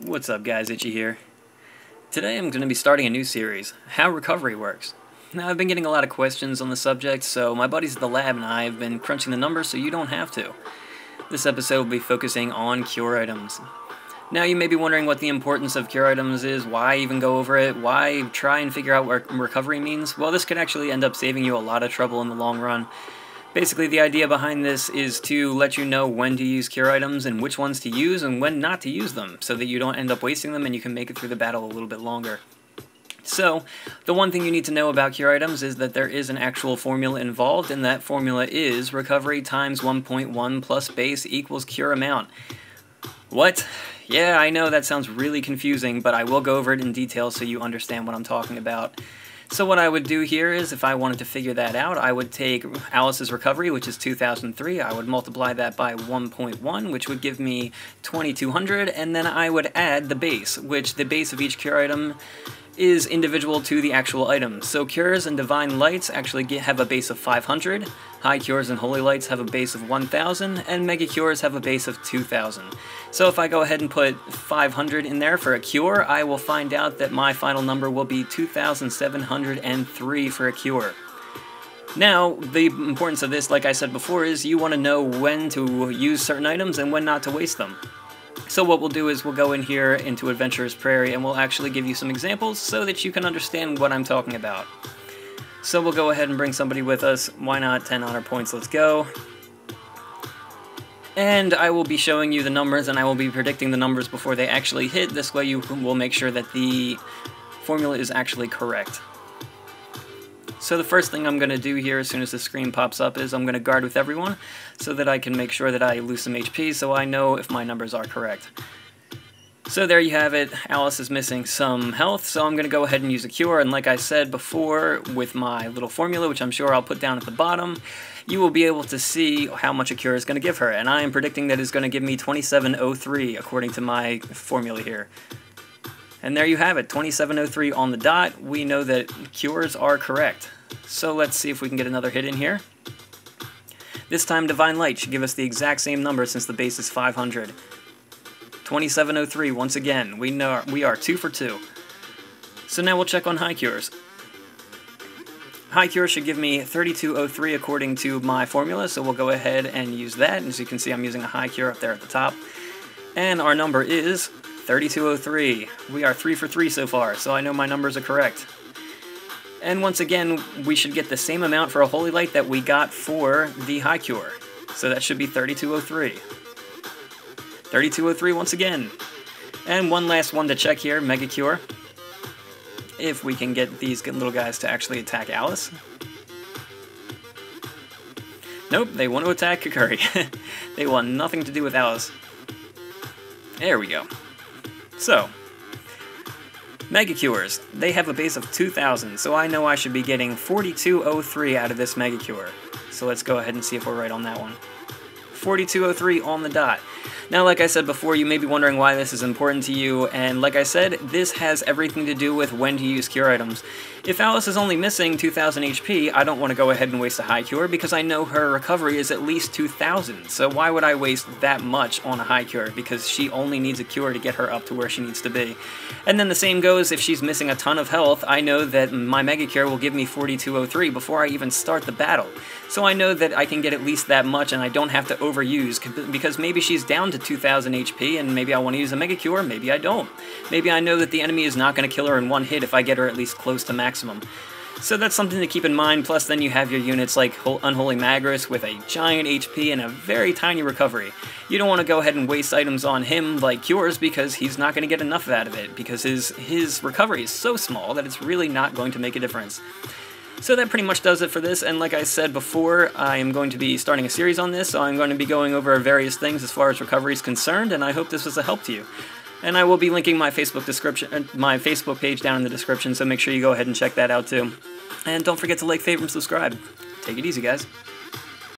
What's up guys, Itchy here. Today I'm going to be starting a new series, How Recovery Works. Now I've been getting a lot of questions on the subject, so my buddies at the lab and I have been crunching the numbers so you don't have to. This episode will be focusing on cure items. Now you may be wondering what the importance of cure items is, why even go over it, why try and figure out what recovery means. Well, this could actually end up saving you a lot of trouble in the long run. Basically, the idea behind this is to let you know when to use cure items and which ones to use and when not to use them, so that you don't end up wasting them and you can make it through the battle a little bit longer. So, the one thing you need to know about cure items is that there is an actual formula involved, and that formula is recovery times 1.1 plus base equals cure amount. What? Yeah, I know that sounds really confusing, but I will go over it in detail so you understand what I'm talking about. So what I would do here is, if I wanted to figure that out, I would take Alice's recovery, which is 2003, I would multiply that by 1.1, which would give me 2200, and then I would add the base, which the base of each cure item is individual to the actual item. So cures and divine lights actually have a base of 500, high cures and holy lights have a base of 1000, and mega cures have a base of 2000. So if I go ahead and put 500 in there for a cure, I will find out that my final number will be 2703 for a cure. Now, the importance of this, like I said before, is you want to know when to use certain items and when not to waste them. So what we'll do is we'll go in here into Adventurer's Prairie and we'll actually give you some examples so that you can understand what I'm talking about. So we'll go ahead and bring somebody with us. Why not? 10 honor points, let's go. And I will be showing you the numbers and I will be predicting the numbers before they actually hit. This way you will make sure that the formula is actually correct. So the first thing I'm going to do here as soon as the screen pops up is I'm going to guard with everyone so that I can make sure that I lose some HP so I know if my numbers are correct. So there you have it. Alice is missing some health, so I'm going to go ahead and use a cure, and like I said before with my little formula, which I'm sure I'll put down at the bottom, you will be able to see how much a cure is going to give her, and I am predicting that it's going to give me 2703 according to my formula here. And there you have it, 2703 on the dot. We know that cures are correct. So let's see if we can get another hit in here. This time Divine Light should give us the exact same number since the base is 500. 2703 once again. We know we are 2 for 2. So now we'll check on high cures. High cure should give me 3203 according to my formula, so we'll go ahead and use that. As you can see, I'm using a high cure up there at the top. And our number is 3203. We are 3 for 3 so far, so I know my numbers are correct. And once again, we should get the same amount for a Holy Light that we got for the High Cure. So that should be 3203. 3203 once again. And one last one to check here, Mega Cure. If we can get these little guys to actually attack Alice. Nope, they want to attack Kakuri. They want nothing to do with Alice. There we go. So, Mega Cures, they have a base of 2000, so I know I should be getting 4203 out of this Mega Cure. So let's go ahead and see if we're right on that one. 4203 on the dot. Now, like I said before, you may be wondering why this is important to you, and like I said, this has everything to do with when to use cure items. If Alice is only missing 2000 HP, I don't want to go ahead and waste a high cure because I know her recovery is at least 2000, so why would I waste that much on a high cure? Because she only needs a cure to get her up to where she needs to be. And then the same goes if she's missing a ton of health. I know that my Mega Cure will give me 4203 before I even start the battle. So I know that I can get at least that much and I don't have to overuse, because maybe she's down to 2000 HP and maybe I want to use a Mega Cure, maybe I don't. Maybe I know that the enemy is not going to kill her in one hit if I get her at least close to maximum. So that's something to keep in mind, plus then you have your units like Unholy Magrus with a giant HP and a very tiny recovery. You don't want to go ahead and waste items on him like cures because he's not going to get enough out of it, because his recovery is so small that it's really not going to make a difference. So that pretty much does it for this, and like I said before, I am going to be starting a series on this, so I'm going to be going over various things as far as recovery is concerned, and I hope this was a help to you. And I will be linking my Facebook page down in the description, so make sure you go ahead and check that out too. And don't forget to like, favorite, and subscribe. Take it easy, guys.